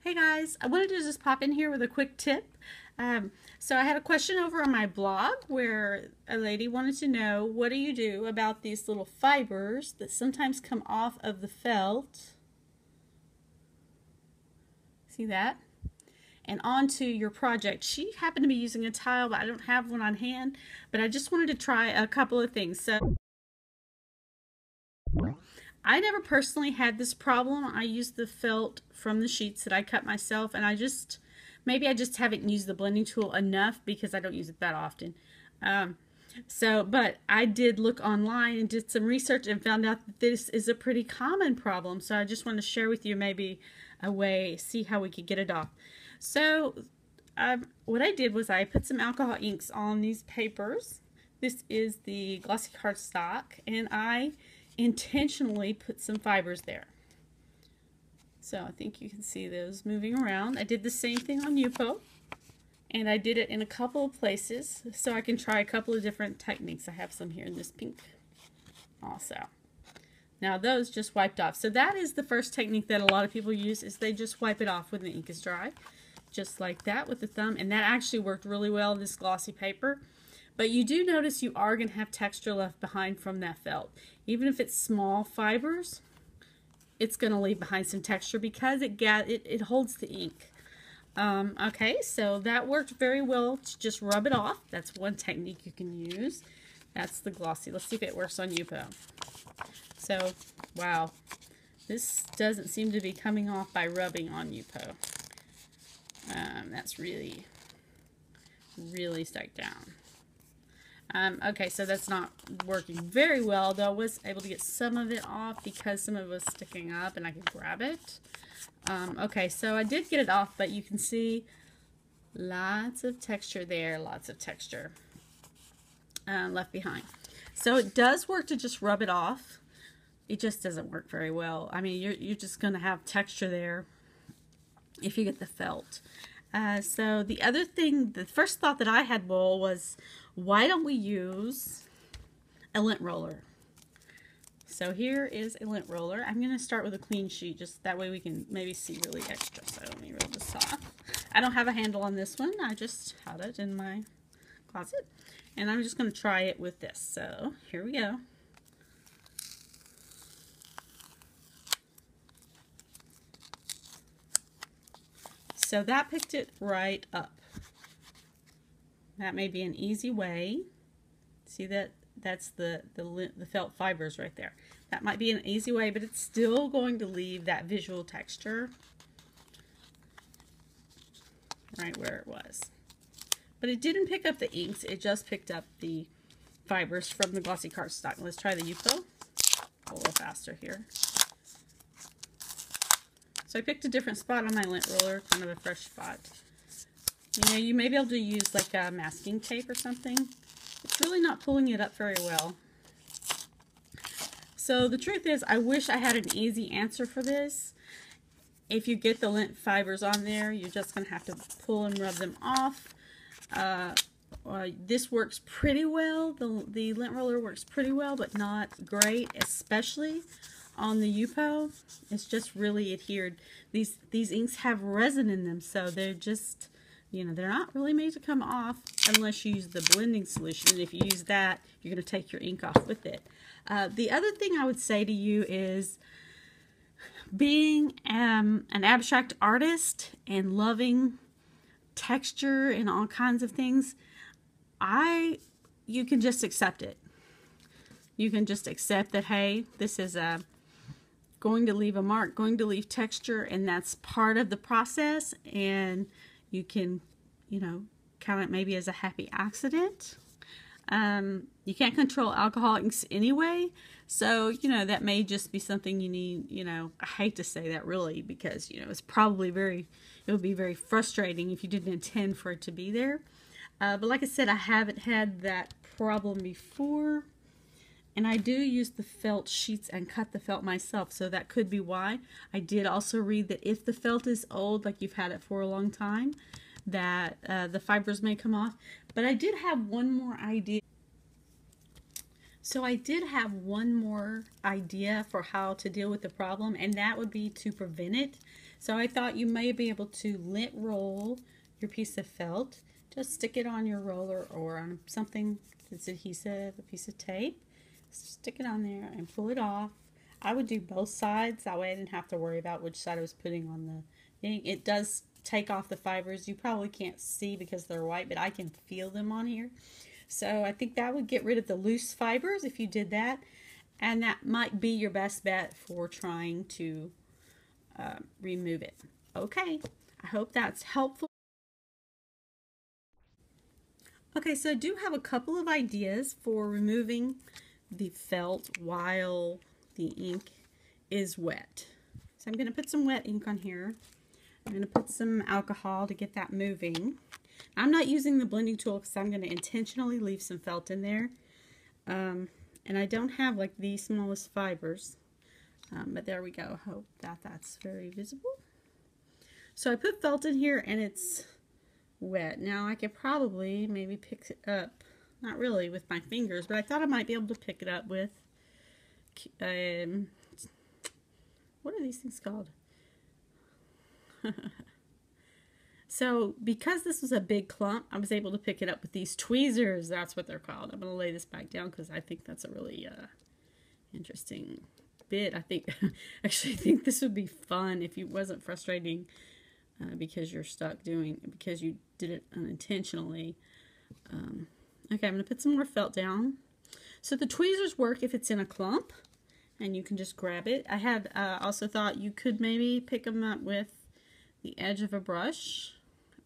Hey guys, I wanted to just pop in here with a quick tip. So I had a question over on my blog where a lady wanted to know, what do you do about these little fibers that sometimes come off of the felt? See that? And onto your project. She happened to be using a tile, but I don't have one on hand, but I just wanted to try a couple of things. So I never personally had this problem. I used the felt from the sheets that I cut myself, and maybe I just haven't used the blending tool enough because I don't use it that often. But I did look online and did some research and found out that this is a pretty common problem. So I just want to share with you maybe a way, see how we could get it off. So what I did was I put some alcohol inks on these papers. This is the glossy cardstock, and I intentionally put some fibers there. So I think you can see those moving around. I did the same thing on Yupo, and I did it in a couple of places so I can try a couple of different techniques. I have some here in this pink also. Now those just wiped off. So that is the first technique that a lot of people use, is they just wipe it off when the ink is dry, just like that with the thumb, and that actually worked really well in this glossy paper. But you do notice you are going to have texture left behind from that felt. Even if it's small fibers, it's going to leave behind some texture because it holds the ink. Okay, so that worked very well to just rub it off. That's one technique you can use. That's the glossy. Let's see if it works on Yupo. So, wow. This doesn't seem to be coming off by rubbing on Yupo. That's really, really stuck down. Okay, so that's not working very well, though I was able to get some of it off because some of it was sticking up and I could grab it. Okay, so I did get it off, but you can see lots of texture there, lots of texture left behind. So it does work to just rub it off. It just doesn't work very well. I mean, you're just going to have texture there if you get the felt. So the other thing, the first thought that I had was, why don't we use a lint roller? So here is a lint roller. I'm going to start with a clean sheet, just that way we can maybe see really extra. So let me roll this off. I don't have a handle on this one. I just had it in my closet. And I'm just going to try it with this. So here we go. So that picked it right up. That may be an easy way. See that? That's the felt fibers right there. That might be an easy way, but it's still going to leave that visual texture right where it was. But it didn't pick up the inks. It just picked up the fibers from the glossy cardstock. Let's try the Yupo. A little faster here. So I picked a different spot on my lint roller, kind of a fresh spot. You know, you may be able to use like a masking tape or something. It's really not pulling it up very well. So the truth is, I wish I had an easy answer for this. If you get the lint fibers on there, you're just going to have to pull and rub them off. This works pretty well. The lint roller works pretty well, but not great, especially on the Yupo. It's just really adhered. These inks have resin in them, so they're just, you know, they're not really made to come off unless you use the blending solution. And if you use that, you're going to take your ink off with it. The other thing I would say to you is, being an abstract artist and loving texture and all kinds of things, you can just accept it. You can just accept that, hey, this is going to leave a mark, going to leave texture, and that's part of the process, and you can, you know, count it maybe as a happy accident. You can't control alcohol inks anyway, so, you know, that may just be something you need. You know, I hate to say that really, because, you know, it's probably it would be very frustrating if you didn't intend for it to be there. But like I said, I haven't had that problem before. And I do use the felt sheets and cut the felt myself, so that could be why. I did also read that if the felt is old, like you've had it for a long time, that the fibers may come off. But I did have one more idea. So I did have one more idea for how to deal with the problem, and that would be to prevent it. So I thought you may be able to lint roll your piece of felt. Just stick it on your roller or on something that's adhesive, a piece of tape. Stick it on there and pull it off. I would do both sides. That way I didn't have to worry about which side I was putting on the thing. It does take off the fibers. You probably can't see because they're white, but I can feel them on here. So I think that would get rid of the loose fibers if you did that. And that might be your best bet for trying to remove it. Okay, I hope that's helpful. Okay, so I do have a couple of ideas for removing the felt while the ink is wet. So I'm going to put some wet ink on here. I'm going to put some alcohol to get that moving. I'm not using the blending tool because I'm going to intentionally leave some felt in there. And I don't have like the smallest fibers. But there we go. Hope that that's very visible. So I put felt in here and it's wet. Now I could probably maybe pick it up. Not really with my fingers, but I thought I might be able to pick it up with what are these things called? So because this was a big clump, I was able to pick it up with these tweezers. That's what they're called. I'm going to lay this back down because I think that's a really interesting bit. I think actually I think this would be fun if it wasn't frustrating because you're stuck because you did it unintentionally. Okay, I'm going to put some more felt down. So the tweezers work if it's in a clump and you can just grab it. I had also thought you could maybe pick them up with the edge of a brush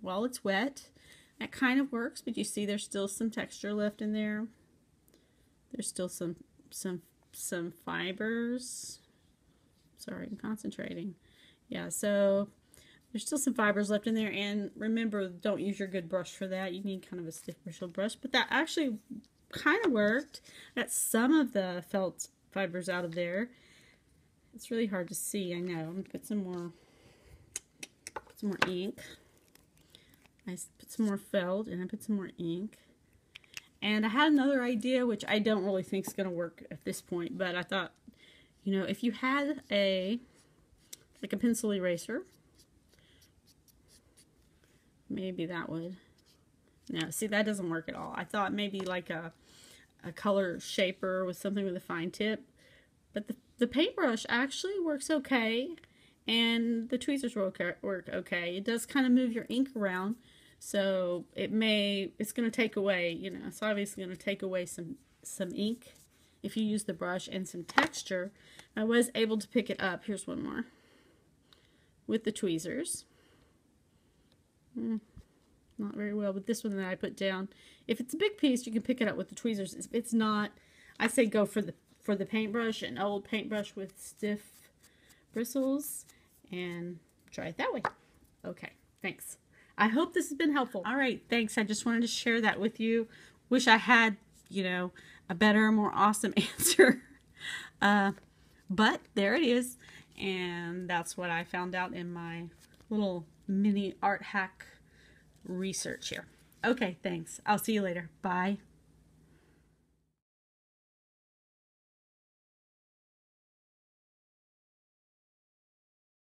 while it's wet. That kind of works, but you see there's still some texture left in there. There's still some fibers. Sorry, I'm concentrating. Yeah, so there's still some fibers left in there, and remember, don't use your good brush for that. You need kind of a stiff bristle brush, but that actually kind of worked. Got some of the felt fibers out of there. It's really hard to see, I know. I'm going to put some more ink. I put some more felt, and I put some more ink. And I had another idea, which I don't really think is going to work at this point, but I thought, you know, if you had like a pencil eraser, maybe that would. No, see, that doesn't work at all. I thought maybe like a color shaper with something with a fine tip, but the paintbrush actually works okay, and the tweezers work okay. It does kind of move your ink around, so it's going to take away, you know, it's obviously going to take away some ink if you use the brush and some texture. I was able to pick it up. Here's one more with the tweezers. Not very well with this one that I put down. If it's a big piece, you can pick it up with the tweezers. If it's not, I say go for the paintbrush, an old paintbrush with stiff bristles, and try it that way. Okay, thanks. I hope this has been helpful. All right, thanks. I just wanted to share that with you. Wish I had, you know, a better, more awesome answer. But there it is, and that's what I found out in my little mini art hack research here. Okay, thanks. I'll see you later. Bye.